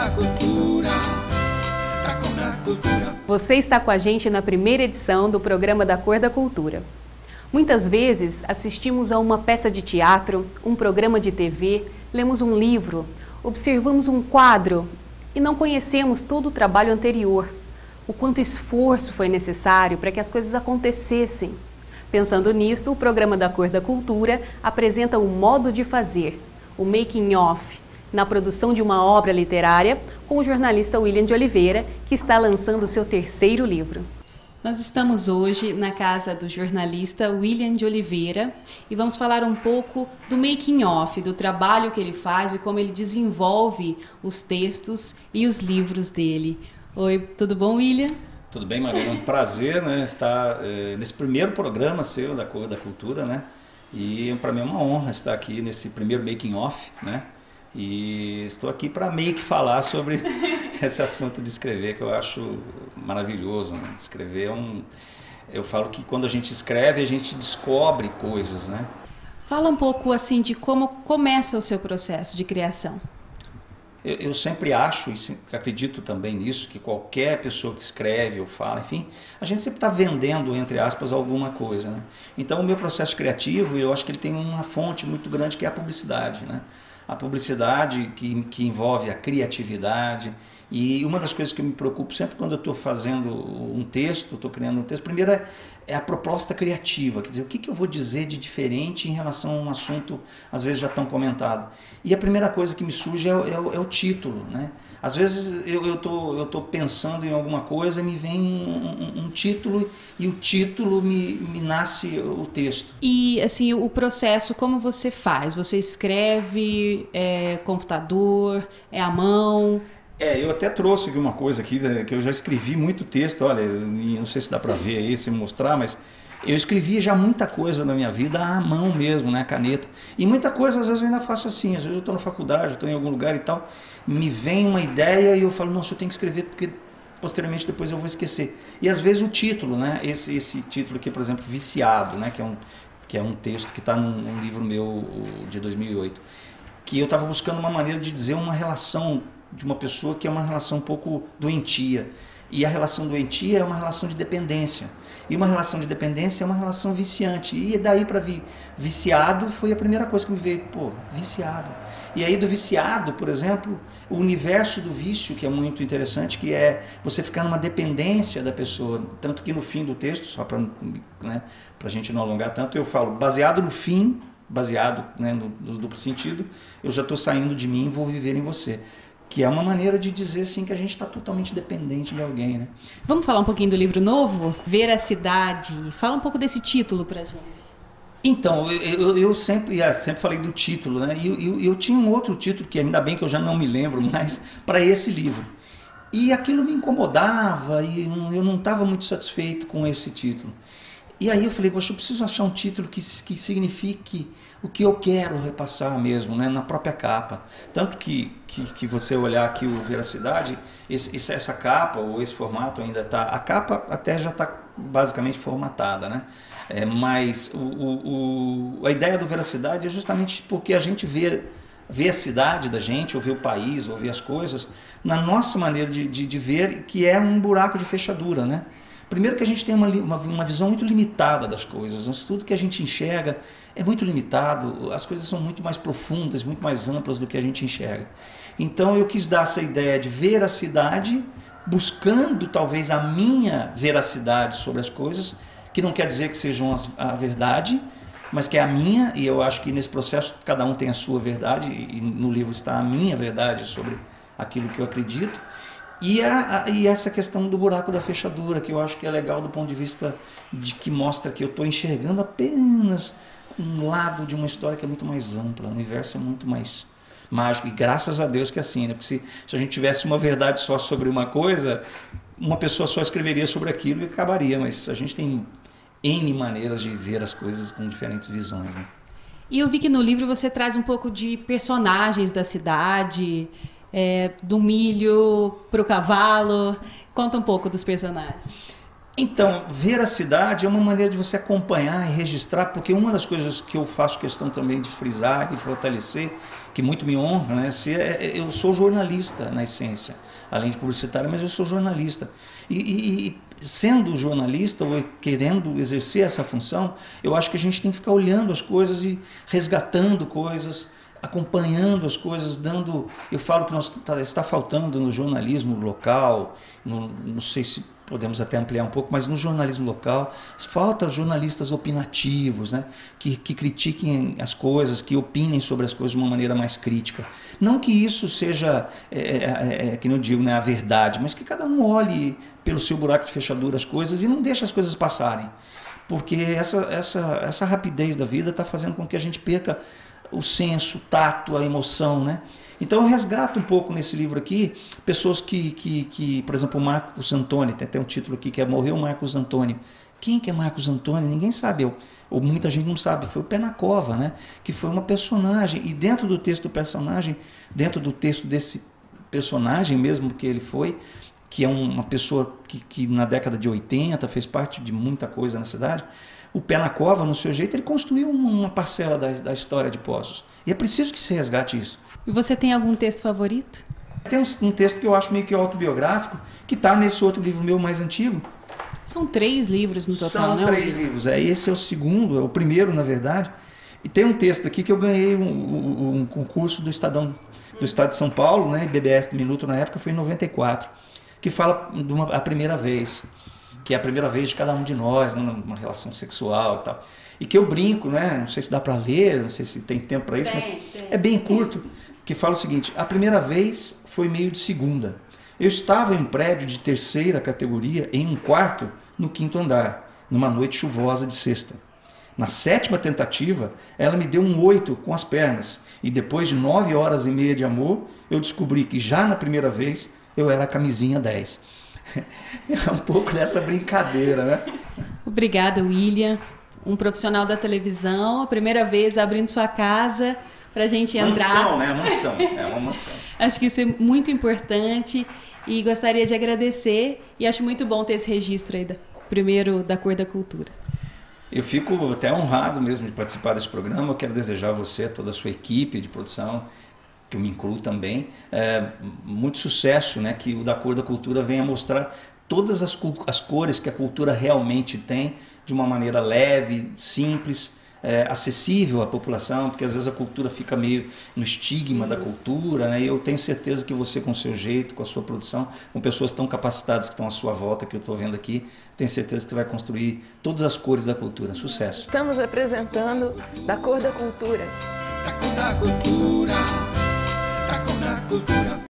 da cultura, da cor da cultura. Você está com a gente na primeira edição do programa Da Cor da Cultura. Muitas vezes assistimos a uma peça de teatro, um programa de TV, lemos um livro, observamos um quadro e não conhecemos todo o trabalho anterior, o quanto esforço foi necessário para que as coisas acontecessem. Pensando nisto, o programa Da Cor da Cultura apresenta o modo de fazer, o making of, na produção de uma obra literária com o jornalista William de Oliveira, que está lançando o seu terceiro livro. Nós estamos hoje na casa do jornalista William de Oliveira e vamos falar um pouco do making of, do trabalho que ele faz e como ele desenvolve os textos e os livros dele. Oi, tudo bom, William? Tudo bem, Maria? É um prazer, né, estar nesse primeiro programa seu da Cor da Cultura, né? E para mim é uma honra estar aqui nesse primeiro making of, né? E estou aqui para meio que falar sobre esse assunto de escrever, que eu acho maravilhoso, né? Escrever eu falo que quando a gente escreve, a gente descobre coisas, né? Fala um pouco assim de como começa o seu processo de criação. Eu sempre acho, e acredito também nisso, que qualquer pessoa que escreve ou fala, enfim, a gente sempre está vendendo, entre aspas, alguma coisa, né? Então o meu processo criativo, eu acho que ele tem uma fonte muito grande que é a publicidade, né? A publicidade que envolve a criatividade. E uma das coisas que eu me preocupo sempre quando eu estou fazendo um texto, estou criando um texto, primeiro é a proposta criativa, quer dizer, o que eu vou dizer de diferente em relação a um assunto, às vezes já tão comentado. E a primeira coisa que me surge é o título, né? Às vezes eu tô pensando em alguma coisa, me vem um título e o título me nasce o texto. E assim, o processo, como você faz? Você escreve, computador, à mão? Eu até trouxe aqui uma coisa aqui, que eu já escrevi muito texto, olha, não sei se dá para ver aí, se mostrar, mas eu escrevi já muita coisa na minha vida à mão mesmo, né, caneta. E muita coisa, às vezes eu ainda faço assim, às vezes eu estou na faculdade, estou em algum lugar e tal, me vem uma ideia e eu falo, nossa, eu tenho que escrever porque posteriormente depois eu vou esquecer. E às vezes o título, né, esse título aqui, por exemplo, Viciado, né, que é um texto que está num livro meu de 2008, que eu estava buscando uma maneira de dizer uma relação de uma pessoa que é uma relação um pouco doentia. E a relação doentia é uma relação de dependência. E uma relação de dependência é uma relação viciante. E daí para vir viciado foi a primeira coisa que me veio, viciado. E aí do viciado, por exemplo, o universo do vício, que é muito interessante, que é você ficar numa dependência da pessoa. Tanto que no fim do texto, só para, né, a gente não alongar tanto, eu falo, baseado no fim, baseado, né, no duplo sentido, eu já estou saindo de mim e vou viver em você. Que é uma maneira de dizer assim, que a gente está totalmente dependente de alguém, né? Vamos falar um pouquinho do livro novo? Veracidade. Fala um pouco desse título pra gente. Então, eu sempre falei do título, né? E eu tinha um outro título, que ainda bem que eu já não me lembro mais, para esse livro. E aquilo me incomodava e eu não estava muito satisfeito com esse título. E aí eu falei, poxa, eu preciso achar um título que signifique o que eu quero repassar mesmo, né, na própria capa. Tanto que você olhar aqui o Veracidade, essa capa, ou esse formato ainda está... A capa até já está basicamente formatada, né? Mas a ideia do Veracidade é justamente porque a gente vê a cidade da gente, ou vê o país, ou vê as coisas, na nossa maneira de ver, que é um buraco de fechadura, né? Primeiro que a gente tem uma visão muito limitada das coisas, tudo que a gente enxerga é muito limitado, as coisas são muito mais profundas, muito mais amplas do que a gente enxerga. Então eu quis dar essa ideia de veracidade, buscando talvez a minha veracidade sobre as coisas, que não quer dizer que sejam a verdade, mas que é a minha, e eu acho que nesse processo cada um tem a sua verdade, e no livro está a minha verdade sobre aquilo que eu acredito. E essa questão do buraco da fechadura, que eu acho que é legal do ponto de vista de que mostra que eu estou enxergando apenas um lado de uma história que é muito mais ampla, o universo é muito mais mágico, e graças a Deus que é assim, né? Porque se a gente tivesse uma verdade só sobre uma coisa, uma pessoa só escreveria sobre aquilo e acabaria, mas a gente tem N maneiras de ver as coisas com diferentes visões, né? E eu vi que no livro você traz um pouco de personagens da cidade, do milho para o cavalo. Conta um pouco dos personagens. Então, ver a cidade é uma maneira de você acompanhar e registrar, porque uma das coisas que eu faço questão também de frisar e fortalecer, que muito me honra, né? Eu sou jornalista na essência, além de publicitário, mas eu sou jornalista. E sendo jornalista ou querendo exercer essa função, eu acho que a gente tem que ficar olhando as coisas e resgatando coisas, acompanhando as coisas, dando... Eu falo que está faltando no jornalismo local, não sei se podemos até ampliar um pouco, mas no jornalismo local, falta jornalistas opinativos, né? que critiquem as coisas, que opinem sobre as coisas de uma maneira mais crítica. Não que isso seja, que não digo, né, a verdade, mas que cada um olhe pelo seu buraco de fechadura as coisas e não deixe as coisas passarem. Porque essa rapidez da vida está fazendo com que a gente perca o senso, o tato, a emoção, né? Então eu resgato um pouco nesse livro aqui pessoas que por exemplo, o Marcos Antônio, tem até um título aqui que é Morreu Marcos Antônio. Quem que é Marcos Antônio? Ninguém sabe, ou muita gente não sabe. Foi o Pé na Cova, né? Que foi uma personagem, e dentro do texto do personagem, dentro do texto desse personagem mesmo que ele foi, que é uma pessoa que na década de 80 fez parte de muita coisa na cidade, o Pé na Cova, no seu jeito, ele construiu uma parcela da história de Poços. E é preciso que se resgate isso. E você tem algum texto favorito? Tem um texto que eu acho meio que autobiográfico, que está nesse outro livro meu mais antigo. São 3 livros no total, né? São 3 livros. Esse é o segundo, é o primeiro, na verdade. E tem um texto aqui que eu ganhei um concurso do Estado de São Paulo, né? BBS do Minuto na época, foi em 94, que fala de a primeira vez, que é a primeira vez de cada um de nós, numa relação sexual e tal. E que eu brinco, né? Não sei se dá para ler, não sei se tem tempo para isso, mas é bem curto, que fala o seguinte: a primeira vez foi meio de segunda. Eu estava em um prédio de 3ª categoria, em um quarto, no 5º andar, numa noite chuvosa de sexta. Na 7ª tentativa, ela me deu um 8 com as pernas, e depois de 9 horas e meia de amor, eu descobri que já na primeira vez eu era a camisinha 10. É um pouco dessa brincadeira, né? Obrigada, William. Um profissional da televisão, a primeira vez abrindo sua casa para a gente entrar. Mansão, né? Mansão. É uma mansão. Acho que isso é muito importante e gostaria de agradecer, e acho muito bom ter esse registro aí, primeiro da Cor da Cultura. Eu fico até honrado mesmo de participar desse programa. Eu quero desejar a você, a toda a sua equipe de produção, que eu me incluo também, muito sucesso, né? Que o da Cor da Cultura venha mostrar todas as cores que a cultura realmente tem, de uma maneira leve, simples, acessível à população, porque às vezes a cultura fica meio no estigma da cultura, né? E eu tenho certeza que você, com o seu jeito, com a sua produção, com pessoas tão capacitadas que estão à sua volta, que eu estou vendo aqui, tenho certeza que você vai construir todas as cores da cultura. Sucesso! Estamos apresentando Da Cor da Cultura. Da Cor da Cultura. Da Cor da Cultura.